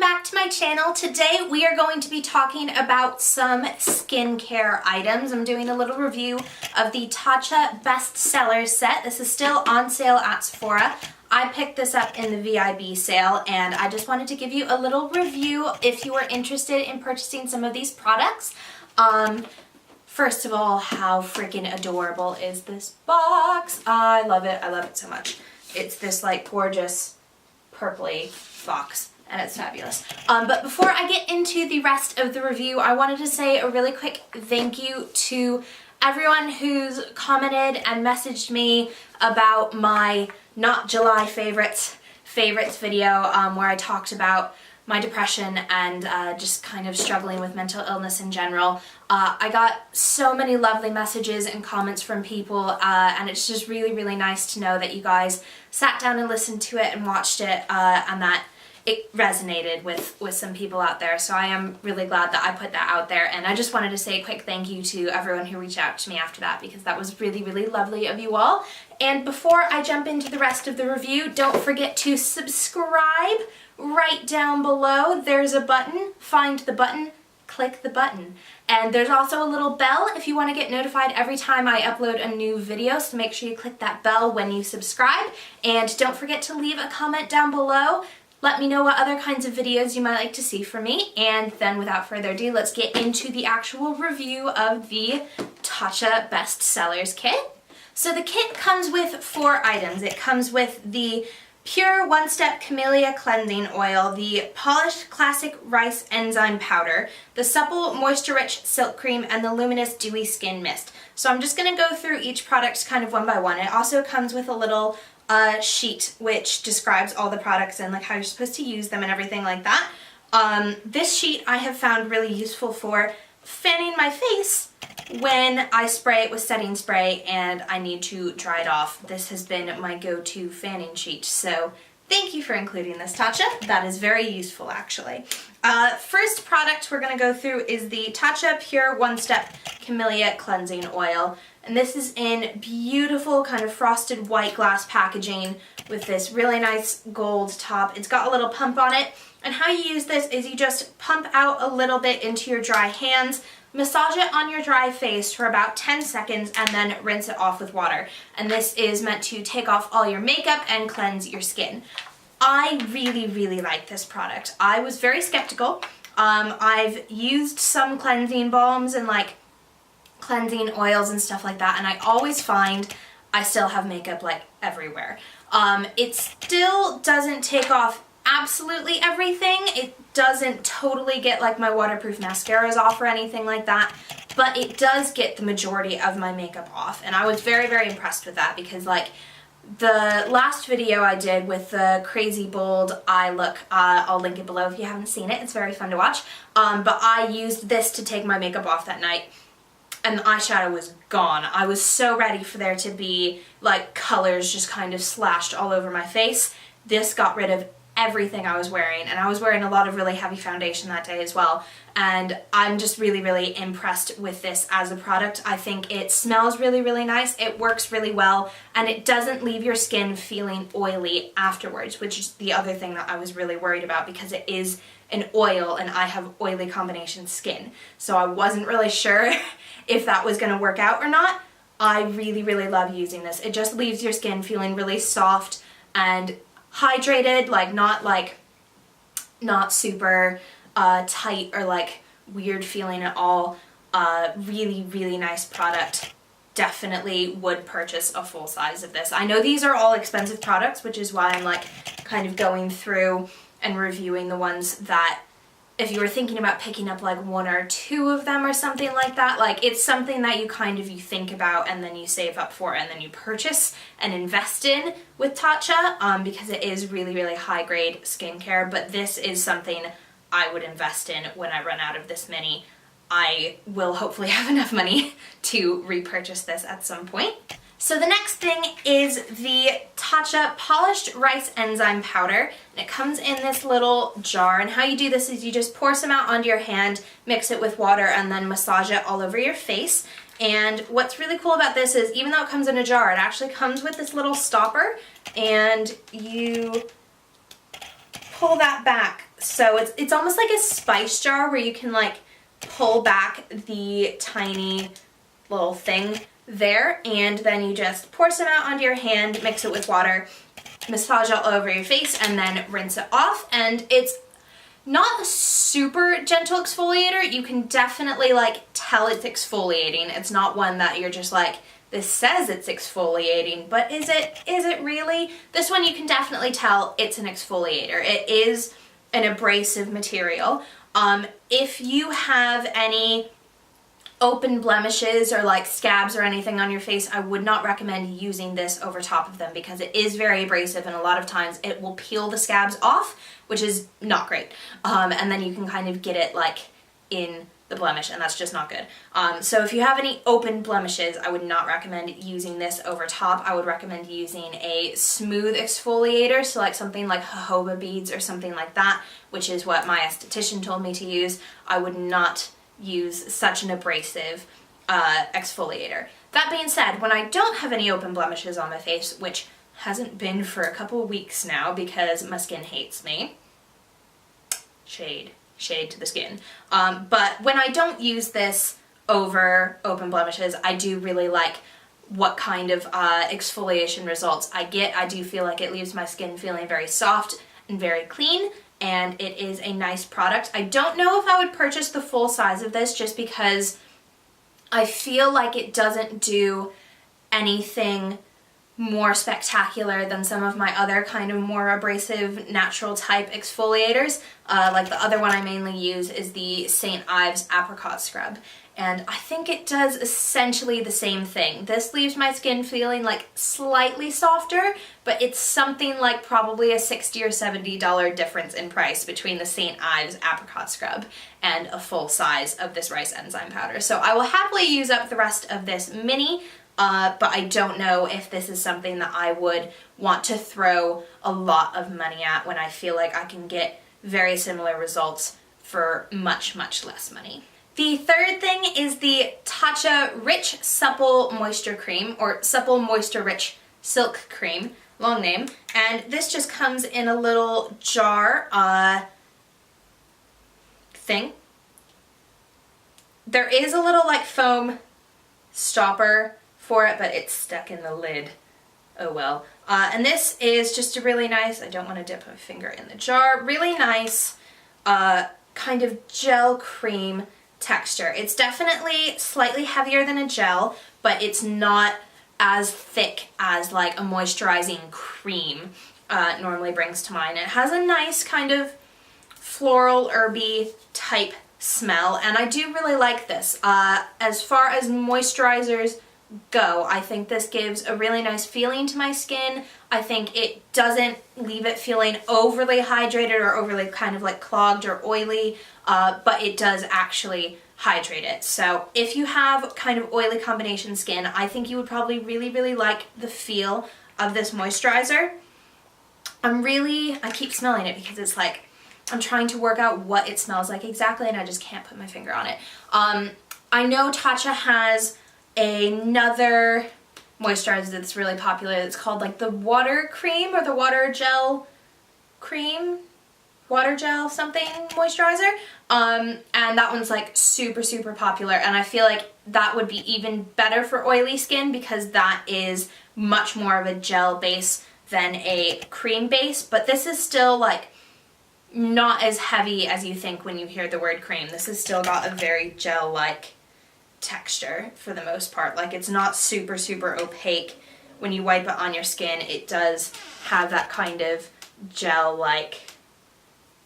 back to my channel. Today we are going to be talking about some skincare items. I'm doing a little review of the TATCHA Bestsellers set. This is still on sale at Sephora. I picked this up in the VIB sale and I just wanted to give you a little review if you are interested in purchasing some of these products. First of all, how freaking adorable is this box? I love it. I love it so much. It's this like gorgeous purpley box and it's fabulous. But before I get into the rest of the review, I wanted to say a really quick thank you to everyone who's commented and messaged me about my Not July Favorites video where I talked about my depression and just kind of struggling with mental illness in general. I got so many lovely messages and comments from people and it's just really, really nice to know that you guys sat down and listened to it and watched it and that it resonated with some people out there. So I am really glad that I put that out there, and I just wanted to say a quick thank you to everyone who reached out to me after that because that was really, really lovely of you all. And before I jump into the rest of the review, don't forget to subscribe. Right down below there's a button. Find the button, click the button. And there's also a little bell if you want to get notified every time I upload a new video, so make sure you click that bell when you subscribe. And don't forget to leave a comment down below. Let me know what other kinds of videos you might like to see from me. And then without further ado, let's get into the actual review of the TATCHA Bestsellers kit. So the kit comes with 4 items. It comes with the Pure One Step Camellia Cleansing Oil, the Polished Classic Rice Enzyme Powder, the Supple Moisture Rich Silk Cream, and the Luminous Dewy Skin Mist. So I'm just going to go through each product kind of one by one. It also comes with a little sheet which describes all the products and like how you're supposed to use them and everything like that. This sheet I have found really useful for fanning my face when I spray it with setting spray and I need to dry it off. This has been my go-to fanning sheet, so thank you for including this, TATCHA. That is very useful, actually. First product we're going to go through is the TATCHA Pure One Step Camellia Cleansing Oil. And this is in beautiful kind of frosted white glass packaging with this really nice gold top. It's got a little pump on it. And how you use this is you just pump out a little bit into your dry hands, massage it on your dry face for about 10 seconds, and then rinse it off with water. And this is meant to take off all your makeup and cleanse your skin. I really, really like this product. I was very skeptical. I've used some cleansing balms and like cleansing oils and stuff like that, and I always find I still have makeup like everywhere. It still doesn't take off absolutely everything. It doesn't totally get like my waterproof mascaras off or anything like that, but it does get the majority of my makeup off, and I was very, very impressed with that because like the last video I did with the crazy bold eye look, I'll link it below if you haven't seen it. It's very fun to watch, but I used this to take my makeup off that night and the eyeshadow was gone. I was so ready for there to be like colors just kind of slashed all over my face. This got rid of everything I was wearing, and I was wearing a lot of really heavy foundation that day as well, and I'm just really, really impressed with this as a product. I think it smells really, really nice, it works really well, and it doesn't leave your skin feeling oily afterwards, which is the other thing that I was really worried about because it is an oil and I have oily combination skin, so I wasn't really sure if that was going to work out or not. I really, really love using this. It just leaves your skin feeling really soft and hydrated, like not super tight or like weird feeling at all. Really, really nice product. Definitely would purchase a full size of this. I know these are all expensive products, which is why I'm like kind of going through and reviewing the ones that if you were thinking about picking up like 1 or 2 of them or something like that, like it's something that you think about and then you save up for and then you purchase and invest in with TATCHA because it is really, really high grade skincare, but this is something I would invest in when I run out of this many. I will hopefully have enough money to repurchase this at some point. So the next thing is the TATCHA Polished Rice Enzyme Powder. And it comes in this little jar, and how you do this is you just pour some out onto your hand, mix it with water, and then massage it all over your face. And what's really cool about this is even though it comes in a jar, it actually comes with this little stopper, and you pull that back So it's almost like a spice jar where you can like pull back the tiny little thing there, and then you just pour some out onto your hand, mix it with water, massage all over your face, and then rinse it off. And it's not a super gentle exfoliator. You can definitely like tell it's exfoliating. It's not one that you're just like, this says it's exfoliating, but is it really? This one you can definitely tell it's an exfoliator. It is an abrasive material. If you have any open blemishes or like scabs or anything on your face, I would not recommend using this over top of them because it is very abrasive, and a lot of times it will peel the scabs off, which is not great. And then you can kind of get it like in the blemish, and that's just not good. So if you have any open blemishes, I would not recommend using this over top. I would recommend using a smooth exfoliator, so like something like jojoba beads or something like that, which is what my esthetician told me to use. I would not use such an abrasive exfoliator. That being said, when I don't have any open blemishes on my face, which hasn't been for a couple of weeks now because my skin hates me, shade to the skin. But when I don't use this over open blemishes, I do really like what kind of exfoliation results I get. I do feel like it leaves my skin feeling very soft and very clean, and it is a nice product. I don't know if I would purchase the full size of this just because I feel like it doesn't do anything more spectacular than some of my other kind of more abrasive natural type exfoliators. Like the other one I mainly use is the St. Ives Apricot Scrub, and I think it does essentially the same thing. This leaves my skin feeling like slightly softer, but it's something like probably a $60 or $70 difference in price between the St. Ives Apricot Scrub and a full size of this rice enzyme powder. So I will happily use up the rest of this mini, but I don't know if this is something that I would want to throw a lot of money at when I feel like I can get very similar results for much, much less money. The third thing is the TATCHA Rich Supple Moisture Cream, or Supple Moisture Rich Silk Cream, long name, and this just comes in a little jar thing. There is a little like foam stopper for it, but it's stuck in the lid. Oh well. And this is just a really nice, I don't want to dip my finger in the jar, really nice kind of gel cream texture. It's definitely slightly heavier than a gel, but it's not as thick as like a moisturizing cream normally brings to mind. It has a nice kind of floral, herby type smell, and I do really like this. As far as moisturizers go, I think this gives a really nice feeling to my skin. I think it doesn't leave it feeling overly hydrated or overly kind of like clogged or oily, but it does actually hydrate it. So if you have kind of oily combination skin, I think you would probably really, really like the feel of this moisturizer. I keep smelling it because it's like, I'm trying to work out what it smells like exactly, and I just can't put my finger on it. I know Tatcha has another moisturizer that's really popular. It's called like the water cream or the water gel cream, water gel something moisturizer. And that one's like super, super popular, and I feel like that would be even better for oily skin because that is much more of a gel base than a cream base, but this is still like not as heavy as you think when you hear the word cream. This has still got a very gel-like texture for the most part. Like, it's not super, super opaque. When you wipe it on your skin, it does have that kind of gel-like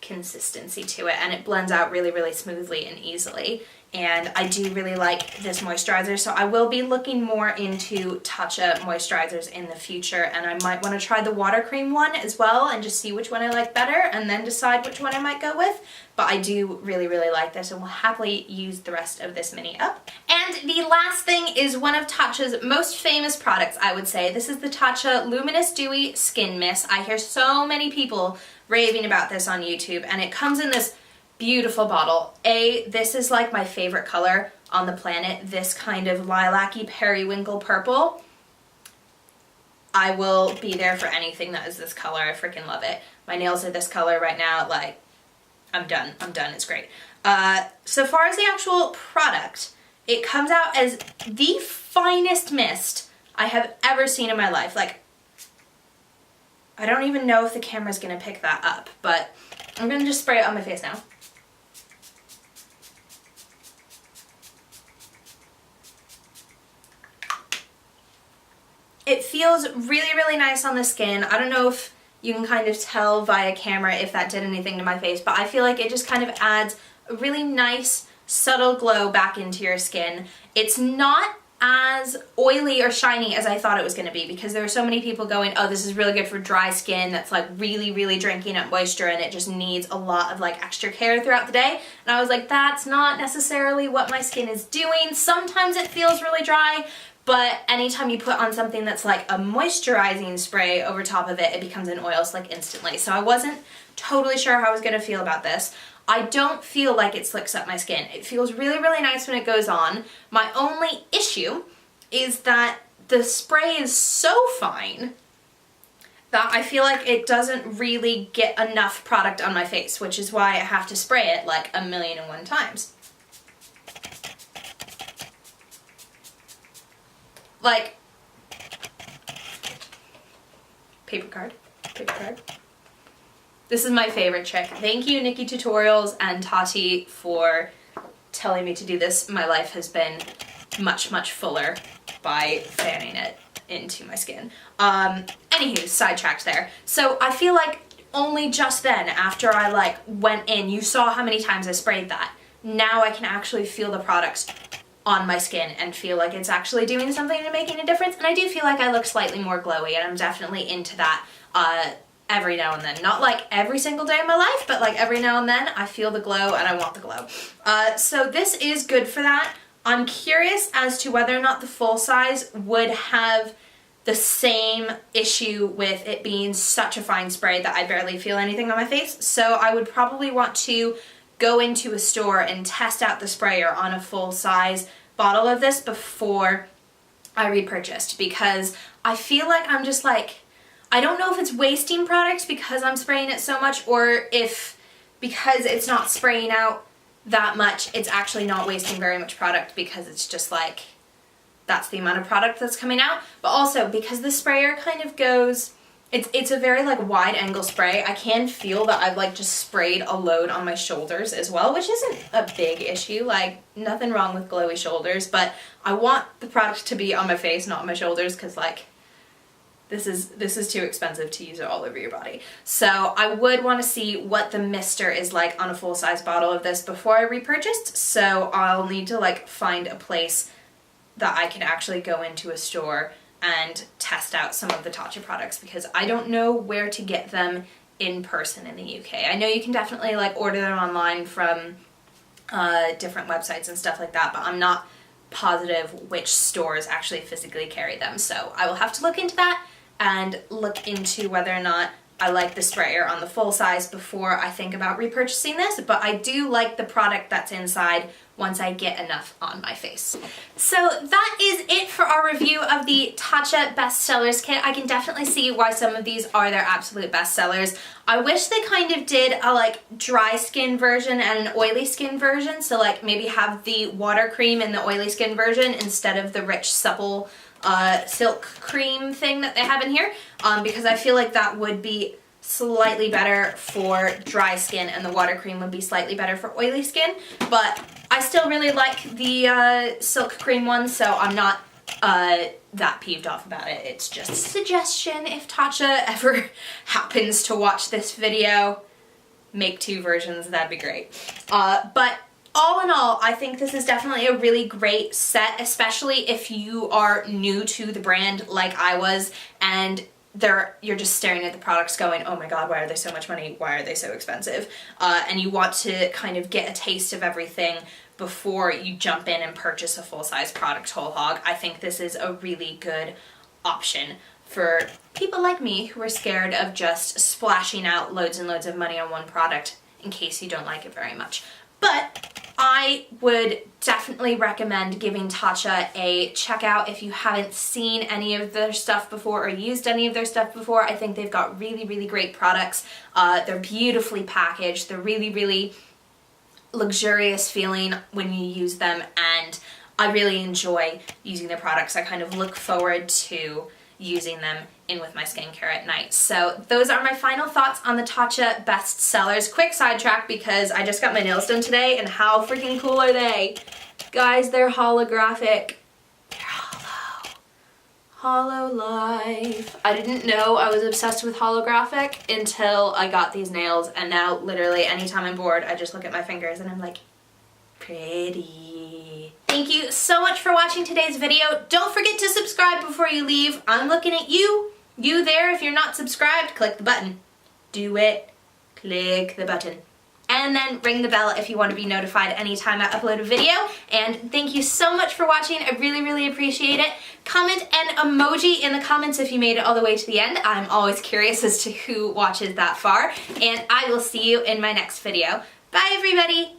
consistency to it, and it blends out really, really smoothly and easily. And I do really like this moisturizer, so I will be looking more into Tatcha moisturizers in the future, and I might want to try the water cream one as well and just see which one I like better and then decide which one I might go with. But I do really, really like this and will happily use the rest of this mini up. And the last thing is one of Tatcha's most famous products, I would say. This is the Tatcha Luminous Dewy Skin Mist. I hear so many people raving about this on YouTube, and it comes in this beautiful bottle. This is like my favorite color on the planet, this kind of lilac-y periwinkle purple. I will be there for anything that is this color. I freaking love it. My nails are this color right now. Like, I'm done. It's great. So far as the actual product, it comes out as the finest mist I have ever seen in my life. Like, I don't even know if the camera's gonna pick that up, but I'm gonna just spray it on my face now. It feels really, really nice on the skin. I don't know if you can kind of tell via camera if that did anything to my face, but I feel like it just kind of adds a really nice, subtle glow back into your skin. It's not as oily or shiny as I thought it was going to be, because there were so many people going, oh, this is really good for dry skin that's like really, really drinking up moisture and it just needs a lot of like extra care throughout the day. And I was like, that's not necessarily what my skin is doing. Sometimes it feels really dry, but anytime you put on something that's like a moisturizing spray over top of it, it becomes an oil slick instantly. So I wasn't totally sure how I was going to feel about this. I don't feel like it slicks up my skin. It feels really, really nice when it goes on. My only issue is that the spray is so fine that I feel like it doesn't really get enough product on my face, which is why I have to spray it like 1,000,001 times. Like, paper card. This is my favorite trick. Thank you, Nikki Tutorials and Tati, for telling me to do this. My life has been much, much fuller by fanning it into my skin. Anywho, sidetracked there. So I feel like only just then, after I like went in, you saw how many times I sprayed that. Now I can actually feel the products on my skin and feel like it's actually doing something and making a difference. And I do feel like I look slightly more glowy, and I'm definitely into that every now and then. Not like every single day of my life, but like every now and then I feel the glow and I want the glow. So this is good for that. I'm curious as to whether or not the full size would have the same issue with it being such a fine spray that I barely feel anything on my face. So I would probably want to go into a store and test out the sprayer on a full size bottle of this before I repurchased, because I feel like I'm just like, I don't know if it's wasting product because I'm spraying it so much, or if because it's not spraying out that much, it's actually not wasting very much product because it's just like, that's the amount of product that's coming out. But also because the sprayer kind of goes, it's a very like wide angle spray. I can feel that I've like just sprayed a load on my shoulders as well, which isn't a big issue. Like, nothing wrong with glowy shoulders, but I want the product to be on my face, not on my shoulders, because like, this is too expensive to use it all over your body. So I would want to see what the mister is like on a full-size bottle of this before I repurchased. So I'll need to like find a place that I can actually go into a store and test out some of the TATCHA products, because I don't know where to get them in person in the UK. I know you can definitely like order them online from different websites and stuff like that, but I'm not positive which stores actually physically carry them. So I will have to look into that and look into whether or not I like the sprayer on the full size before I think about repurchasing this, but I do like the product that's inside once I get enough on my face. So that is it for our review of the TATCHA Bestsellers kit. I can definitely see why some of these are their absolute bestsellers. I wish they kind of did a like dry skin version and an oily skin version, so like maybe have the water cream in the oily skin version instead of the rich supple silk cream thing that they have in here, because I feel like that would be slightly better for dry skin and the water cream would be slightly better for oily skin. But I still really like the silk cream one, so I'm not that peeved off about it. It's just a suggestion. If TATCHA ever happens to watch this video, make two versions, that'd be great. But all in all, I think this is definitely a really great set, especially if you are new to the brand like I was, and you're just staring at the products going, oh my god, why are they so much money? Why are they so expensive? And you want to kind of get a taste of everything before you jump in and purchase a full-size product whole hog. I think this is a really good option for people like me who are scared of just splashing out loads and loads of money on one product in case you don't like it very much. But I would definitely recommend giving TATCHA a check out if you haven't seen any of their stuff before or used any of their stuff before. I think they've got really, really great products. They're beautifully packaged. They're really, really luxurious feeling when you use them, and I really enjoy using their products. I kind of look forward to using them in with my skincare at night. So those are my final thoughts on the TATCHA Bestsellers. Quick sidetrack because I just got my nails done today, and how freaking cool are they? Guys, they're holographic. They're hollow life. I didn't know I was obsessed with holographic until I got these nails, and now literally anytime I'm bored I just look at my fingers and I'm like, pretty. Thank you so much for watching today's video. Don't forget to subscribe before you leave. I'm looking at you. You there, if you're not subscribed, click the button. Do it. Click the button. And then ring the bell if you want to be notified anytime I upload a video. And thank you so much for watching. I really, really appreciate it. Comment an emoji in the comments if you made it all the way to the end. I'm always curious as to who watches that far. And I will see you in my next video. Bye, everybody.